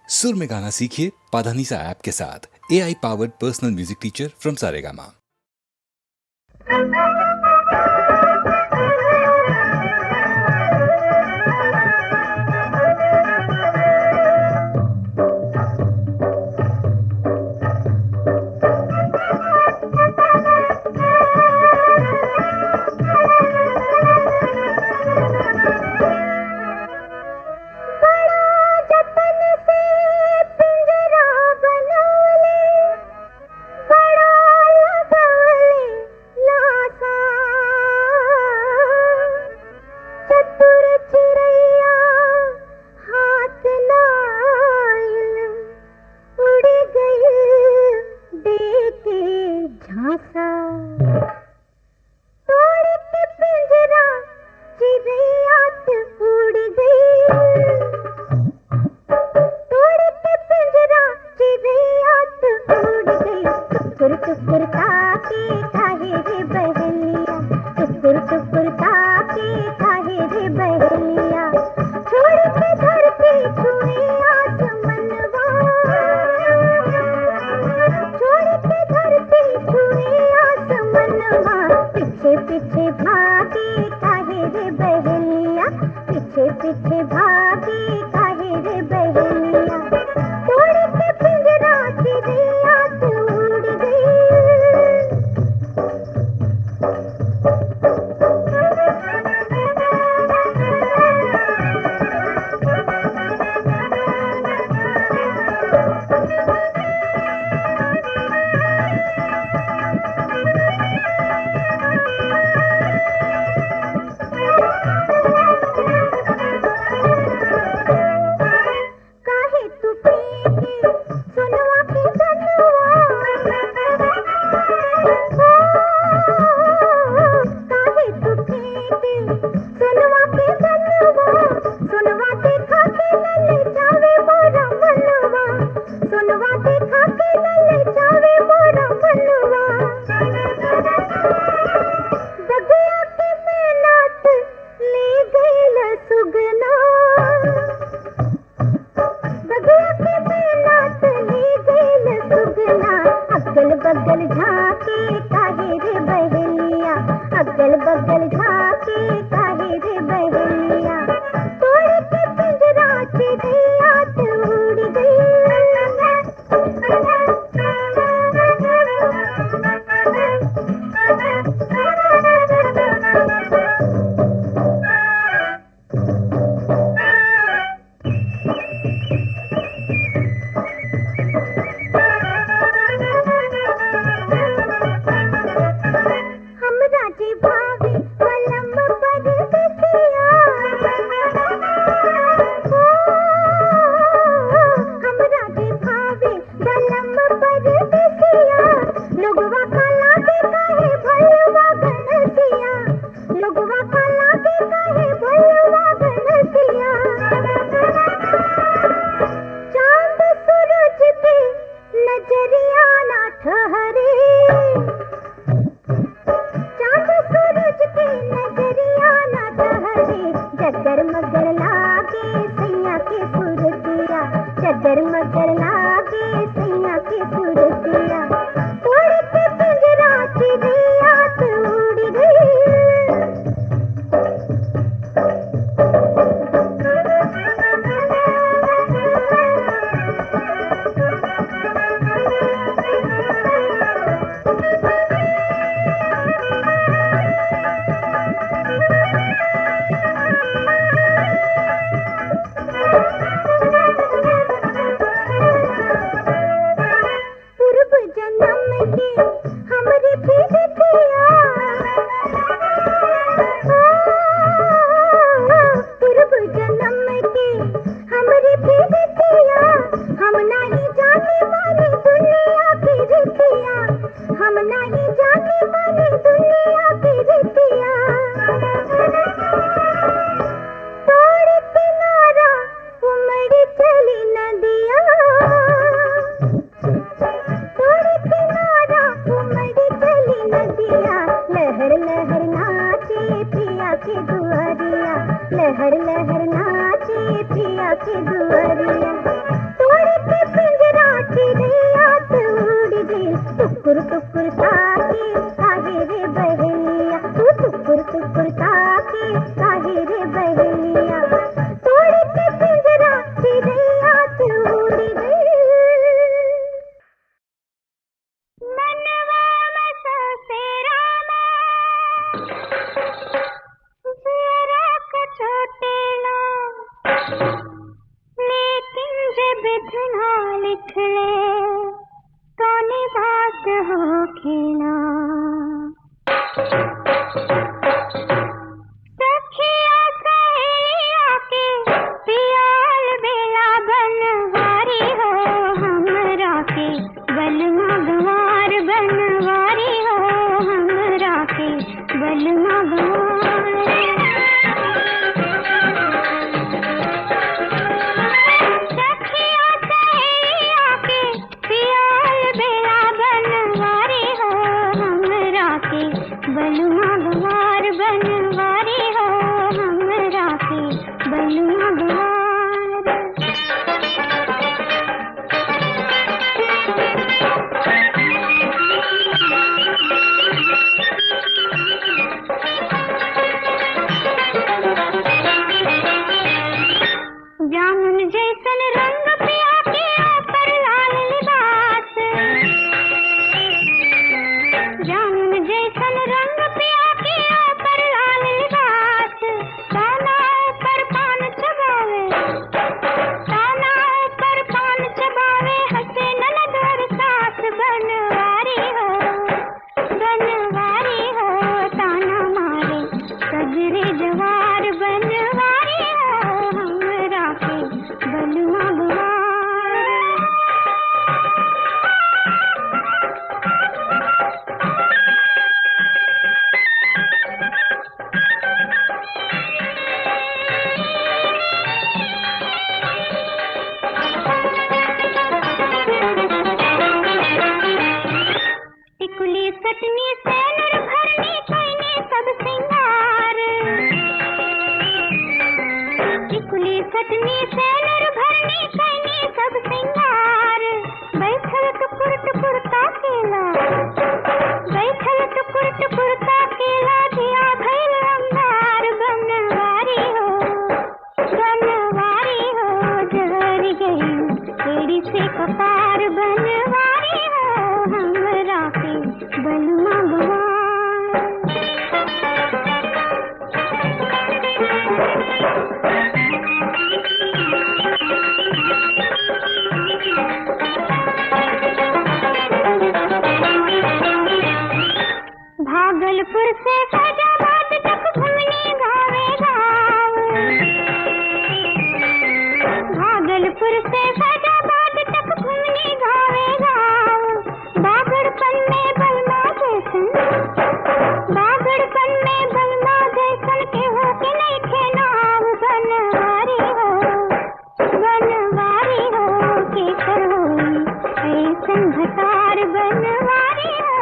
सुर में गाना सीखिए पाधानीसा ऐप के साथ। AI powered personal music teacher from Saregama. बिधना लिख ले तो निभात हो खेला। सखिया सहेलिया के पियाल बेला बनवारी हो हमरा के बलमा गंवार बनवारी हो हमरा के बलमा गंवार। बलुआ गंवार बनवारी हो हमरा के बलुआ गंवार। जामुन जैसन रंग पिया के ऊपर लाल लिबास। जामुन जैसन रंग पिया के ऊपर लाल लिबास। ताना ऊपर पान चबावे ताना ऊपर पान चबावे हंसे ननद और सास बनवारी हो ताना मारे सजरे जवार बनवारी हो हमरा के बलुआ गंवार। टिकुली सटनी सेनुर भरनी कईने सब सिंगार। टिकुली सटनी सेनुर भरनी कईने सब सिंगार। बैठल टुकुर टुकुर ताकेला बैठल टुकुर टुकुर ताकेला दिया भइल अंगार। बनवारी हो जहर गई एड़ी से कपार। बनवारी हो हमरा के बलुआ गंवार। भागलपुर से फैजाबाद तक घूमने गावे गाँव। भागलपुर से फैजाबाद तक घूमने गावे गाँव। बागड़पन में बलमा जैसन केहू के नहीं थे नाव। बनवारी हो केकर होई ऐसन भतार। बनवारी हो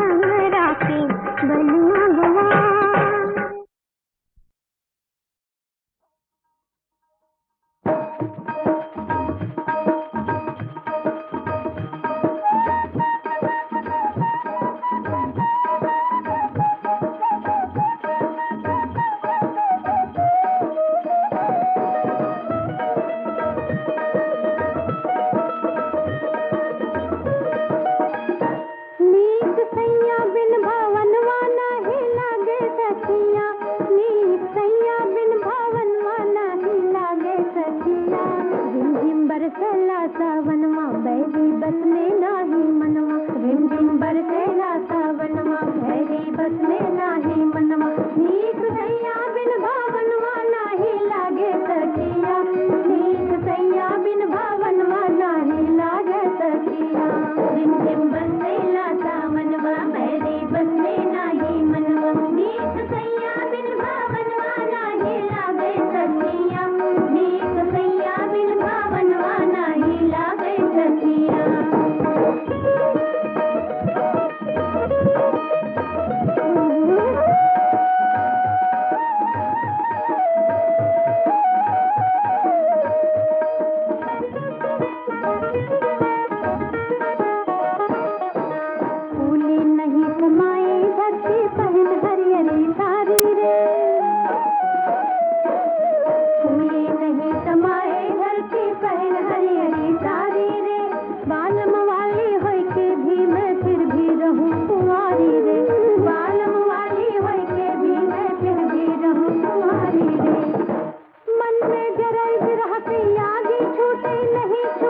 हमरा के बलुआ गंवार। नीक सैया बिन भवनवा नाही लागे सखिया। नीक सैया बिन भवनवा नाही लागे सखिया। झिम झिम बरसेला सावनवा बैरी बस में नाही मनवा। झिम झिम बरसेला सावनवा बैरी बस में नाही मनवा। नीक सैया बिन भवनवा नाही लागे सखिया। नीक सैया बिन भवनवा नाही लागे सखिया। झिम झिम बरसेला सावनवा बैरी बस में नाही मनवा। नीक सैया बिन भवनवा नाही लागे सखिया। नीक सैया बिन भवनवा नाही लागे सखिया। नहीं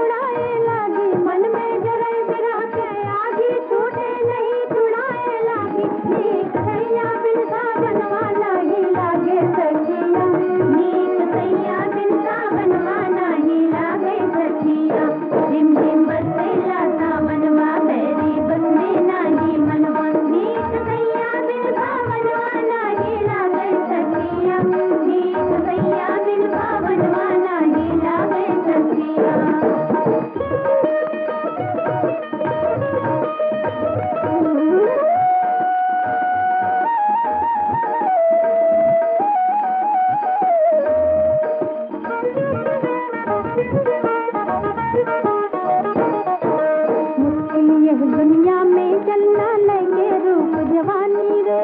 चलना लगे रूप जवानी रे,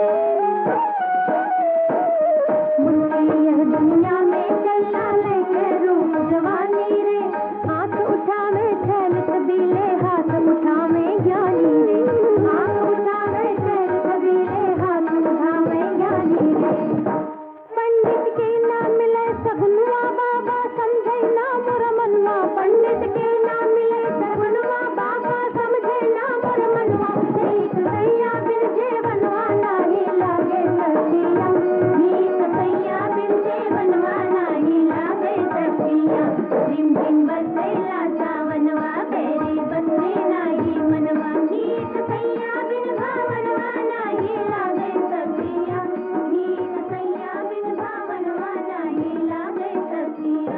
मुल्की यह दुनिया में चलना लगे रूप जवानी रे, हाथ उठावे छैल सबीले हाथ उठावे ज्ञानी रे, हाथ उठावे छैल सबीले हाथ उठावे ज्ञानी रे। पंडित के ना मिले सगुनवा बाबा समझे ना मोर मनवा, पंडित के ना मिले सगुनवा बाबा समझे ना मोर मनवा, एक सैया बिन जेवनवा नाही लागे सखिया, एक सैया बिन जेवनवा नाही लागे सखिया, झिम झिम बरसेला सावनवा बेरी बसे नाही मनवा, एक सैया बिन भावनवा नाही लागे सखिया, एक सैया बिन भावनवा नाही लागे सखिया।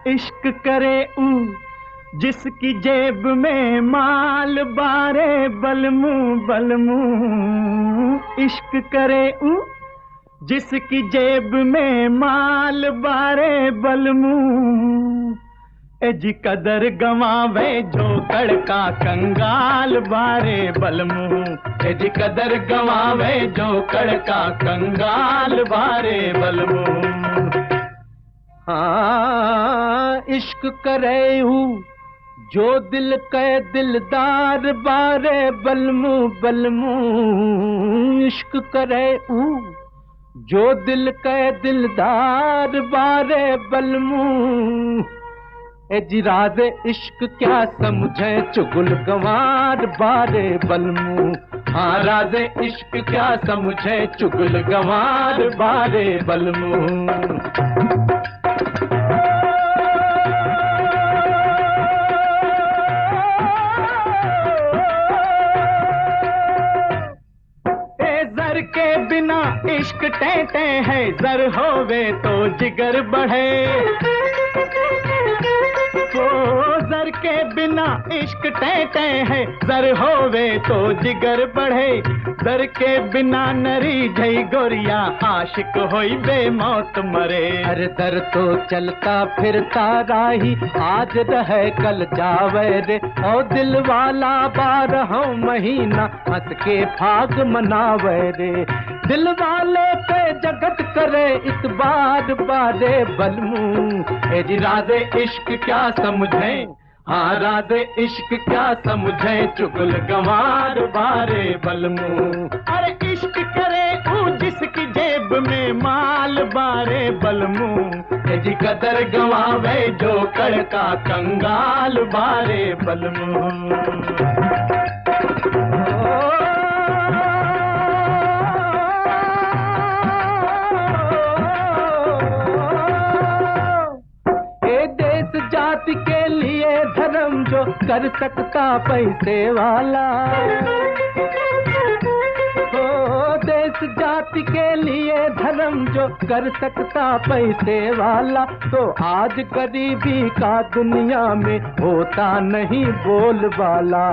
इश्क करे जिसकी जेब में माल बारे बलमू बलमू, इश्क करे जिसकी जेब में माल बारे बलमू, एजी कदर गवावे जो कड़का कंगाल बारे बलमू, एजी कदर गवावे जो कड़का कंगाल बारे बलमू। हाँ इश्क करे जो दिल के दिलदार बारे बलमू बलमू, इश्क करे जो दिल के दिलदार बारे बलमू, एजी राज़े इश्क क्या समझे चुगल गवार बारे बलमू, हाँ राज़े इश्क क्या समझे चुगल गवार बारे बलमू। के बिना इश्क टहटे है, जर होवे तो जिगर बढ़े, जर के बिना इश्क टहटे है, जर होवे तो जिगर बढ़े, जर के बिना नरी जई गोरिया आशिक होई बेमौत मरे। अरे दर तो चलता फिरता राही आज रहे कल जावे रे, ओ दिल वाला 12 महीना हंस के फाग मनावे रे, दिल वाले पे जगत करे इतबार बारे बलमू, एजी राज़े इश्क क्या समझे, हाँ राज़े इश्क क्या समझे चुगल गवार बारे बलमू। अरे इश्क करे जिसकी जेब में माल बारे बलमू, एजी कदर गवावे जो कड़का कंगाल बारे बलमू। जाति के लिए धर्म जो कर सकता पैसे वाला, देश जाति के लिए धर्म जो कर सकता पैसे वाला, तो आज गरीबी का दुनिया में होता नहीं बोलबाला।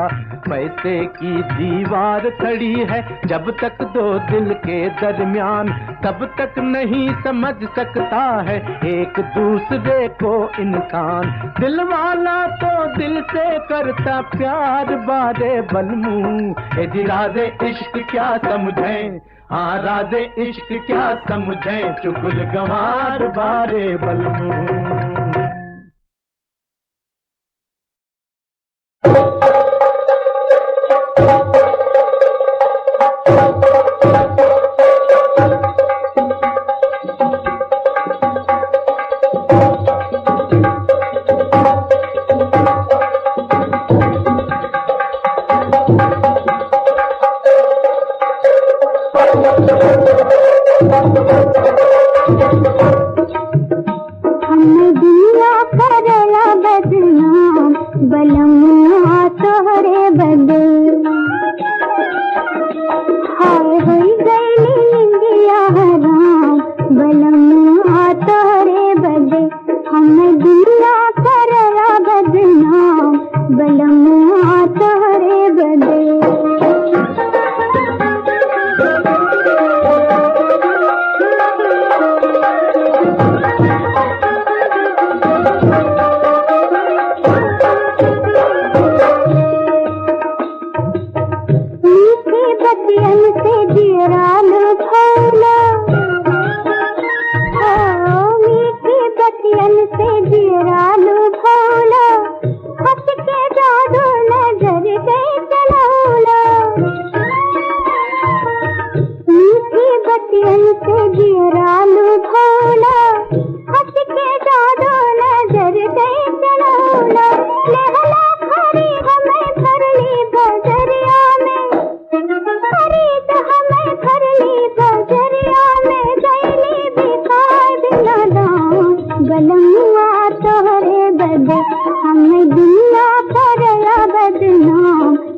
पैसे की दीवार खड़ी है जब तक दो दिल के दरमियान, तब तक नहीं समझ सकता है एक दूसरे को इंसान, दिल वाला तो दिल से करता प्यार बारे बलमू, एजी राज़े इश्क क्या समझे, हाँ राज़े इश्क क्या समझे चुगल गवार बारे बलमू। हमने दिया करला बदनाम बलमुआ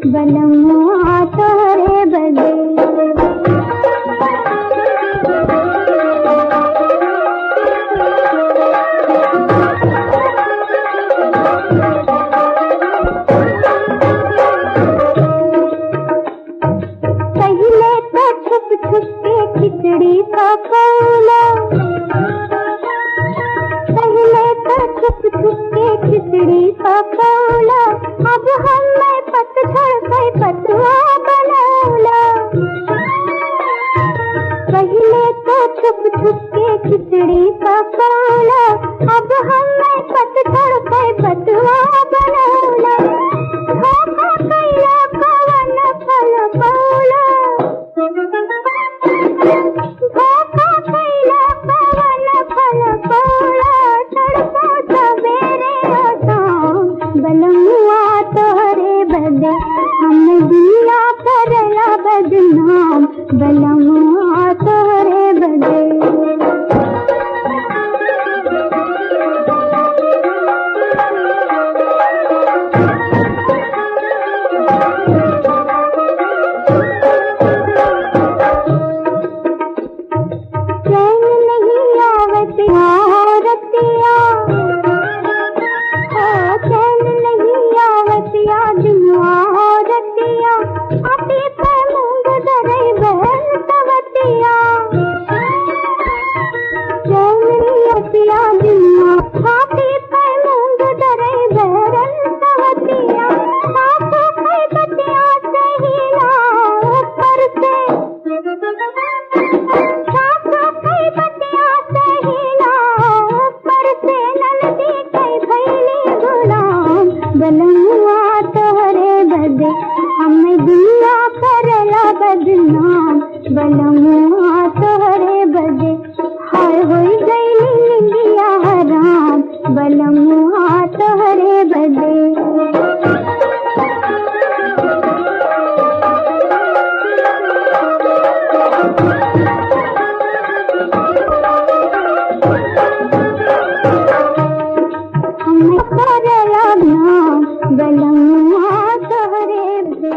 बलमुआ तोहरे बदे। पहले तो छुप छुप के खिचड़ी पकौला, पहले तो छुप छुप के खिचड़ी पकौला, अब हमें पतझड़ पे पतुआ बनौला। पहले तो छुप छुप के खिचड़ी पकौला, अब हमें पतझड़ पे पतुआ बनौला। धोखा कैला कवन फल पौला, धोखा कैला कवन फल पौला। तड़पो सवेरे ओ शाम बलमुआ तोहरे बदे, हम दुनिया करला बदनाम बलमुआ तोहरे बदे। बलमुआ तोहरे बदे, हमें दुनिया करला बदनाम बलमुआ तोहरे बदे। हाय होई गई निंदिया हराम बलमुआ तोहरे बदे। बलमुआ तोहरे बदे।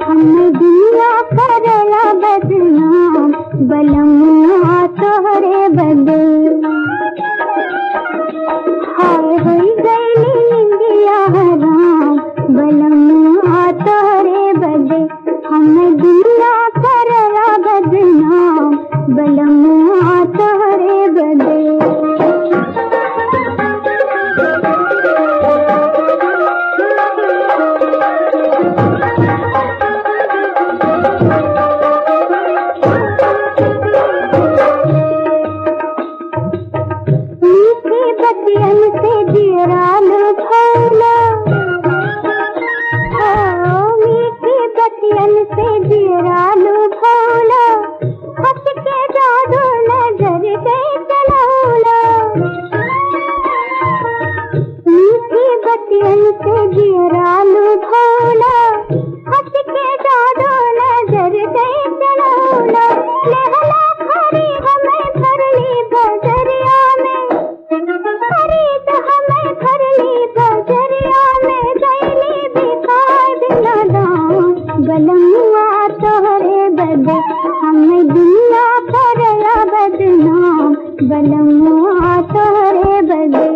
हमें दुनिया करला बदनाम बलमुआ तोहरे बदे। हाय होई गई निंदिया हराम बलमुआ तोहरे बदे, हमें दुनिया करला बदनाम बलमुआ तोहरे बदे। बतियन से जियरालू भौला, मीठी बतियन से जियरालू भौला, हंस के जादू नजर गई चलौला। मीठी बतियन से जियरालू भौला, हंस के जादू नजर गई चलौला। लहला खरी हमें भरली बजरिया में, खरीद हमें भरली बजरिया में, गैली बिकाय बिना दाम बलमुआ तोहरे बदे, हमें दुनिया करला बदनाम बलमुआ तोहरे बदे।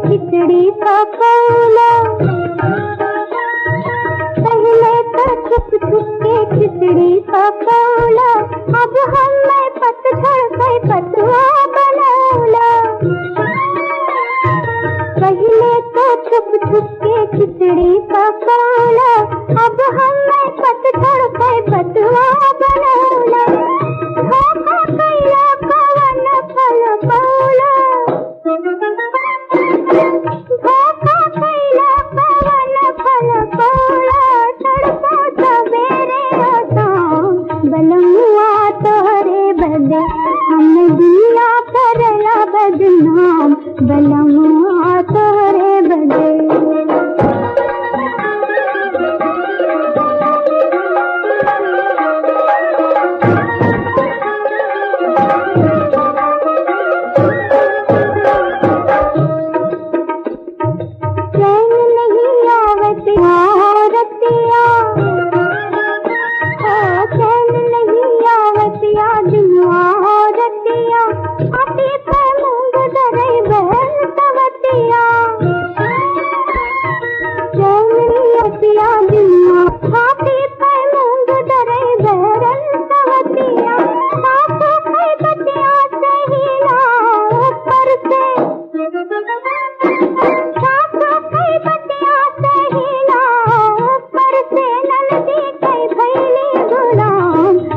खिचड़ी पकौला, पहले तो छुप छुप के खिचड़ी पकौला, अब हमें पतझड़ पे पतुआ बनौला। पहले छुप छुप के खिचड़ी पकौला, अब हमें पतझड़ पे बतवा बनौला। धोखा कैला कवन फल पौला, धोखा कैला कवन फल पौला। तड़पो सवेरे शाम बलमुआ तोहरे बदे, हम दिया करला बदनाम बलमुआ तोहरे बदे।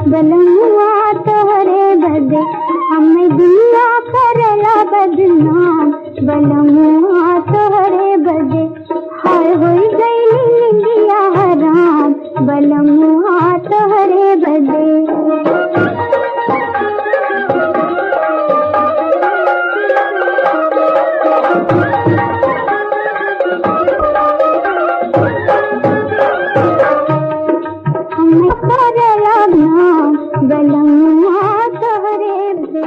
बलमुआ तोहरे बदे, हमें दिया करला बदनाम बलमुआ तोहरे बदे। हाय होई गई निंदिया हराम बलमुआ तोहरे बदे। बलमुआ तोहरे बदे।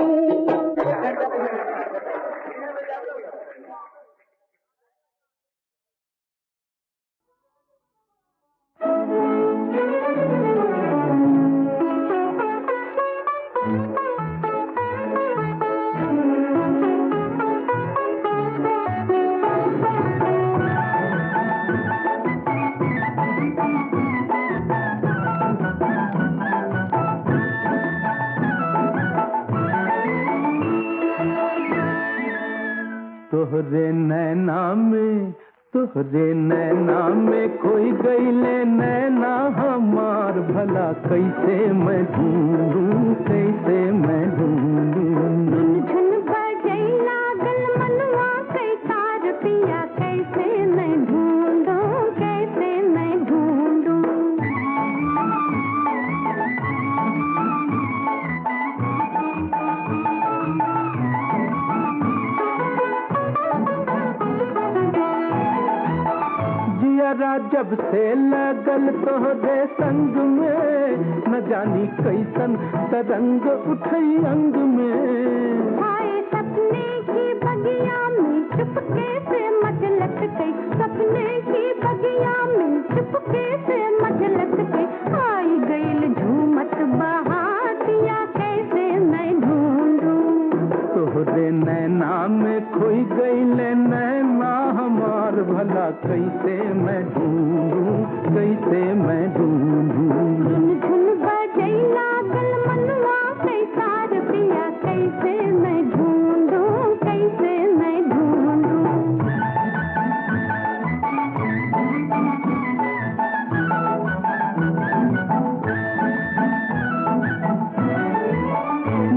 तोहरे नैना में खोई गईले नैना हमार, भला कैसे मैं ढूंढूं कैसे मैं ढूंढूं। झुन बजै लागल मनवा कई तार पिया, कैसे मैं ढूंढूं कैसे मैं ढूंढूं। जियरा जब से लगल तोहरे संग में, न जानी कैसन तरंग उठई अंग में। हाय सपने की बगिया में चुपके से मचलत गई, सपने की बगिया में चुपके से मचलत गई। आई गईल झूमत बहातिया, कैसे मैं ढूंढूं। तोहरे नैना में खोई गईले नैना हमार, भला कैसे मैं ढूंढूं कैसे मैं ढूंढूं। झुन बजै लागल मनवा कई तार पिया, कैसे मैं ढूंढूं कैसे मैं ढूंढूं।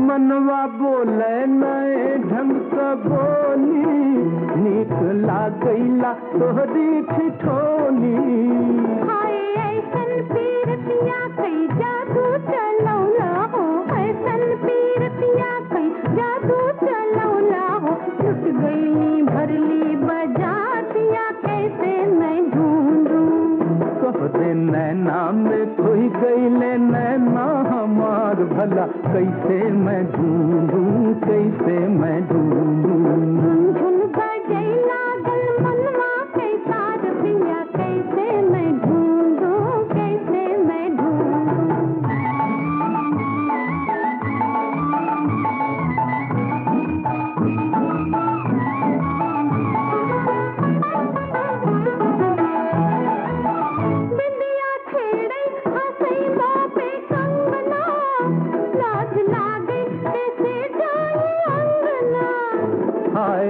मनवा बोले नए ढंग का बोली, नीक लागैला तोहरी ठिठोली। हाय ऐसन पीरतिया कई जादू चलौला हो, ऐसन पीरतिया कई जादू चलौला हो। लुट गई भरली बजातिया, कैसे मैं ढूंढूं। तोहरे नैना में खोई गईले नैना हमार, भला कैसे मैं ढूंढूं कैसे मैं ढूंढूं। झुन बजै लागल मनवा कई तार पिया, कैसे मैं ढूंढूं कैसे मैं ढूंढूं। बिंदिया छेड़ै हंसै मुँह पे कंगना, लाज लागे कैसे जाई अंगना। हाय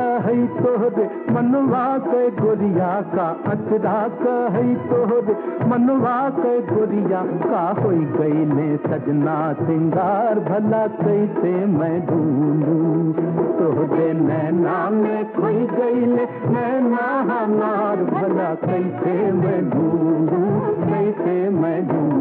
कही तोहरे मनवा के गोरिया का अचरा कही तोहरे मनवा के गोरिया का होई गई ने सजना सिंगार भला कैसे मैं ढूंढूं तोहरे नैना में खोई गई ने नैना हमार भला कैसे मैं ढूंढूं कैसे मैं ढूंढूं।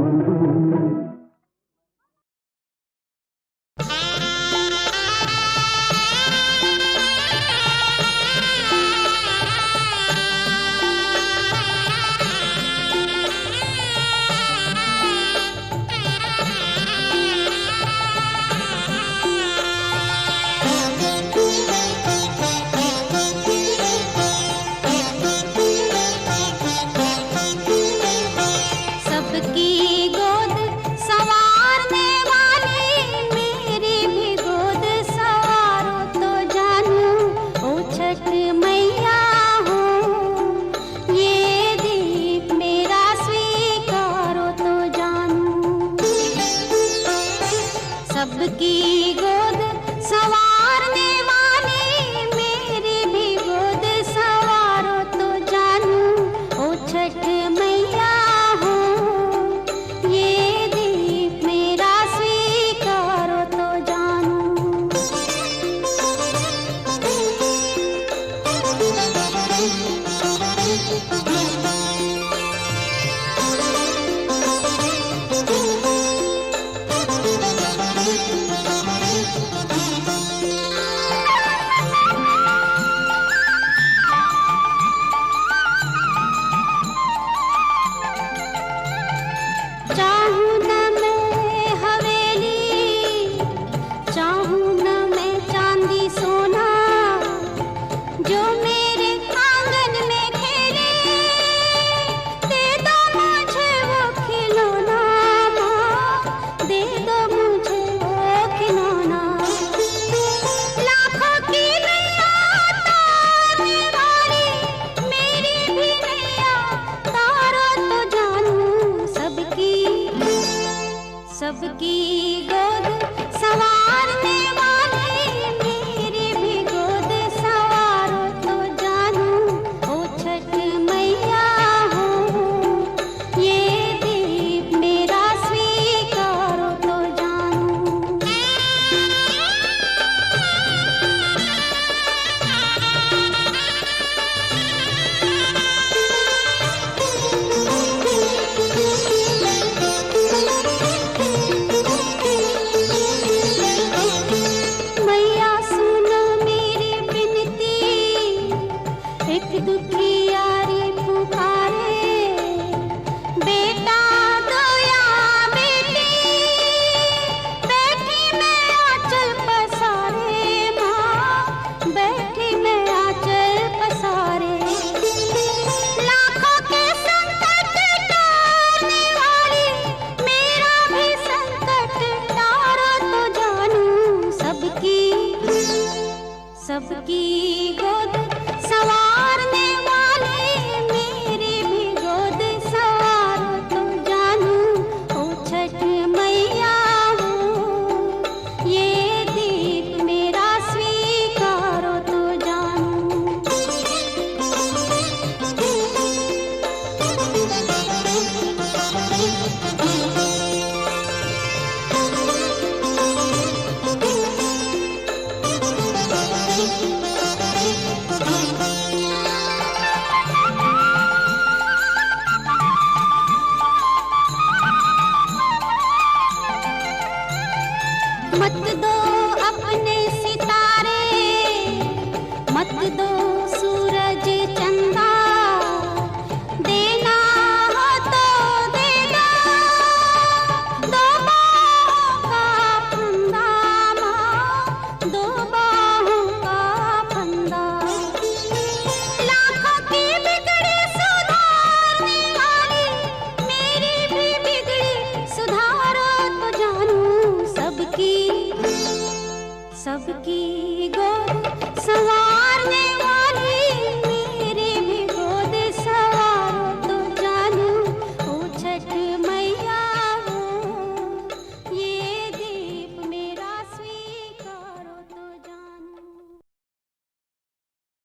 सबकी गोद सवार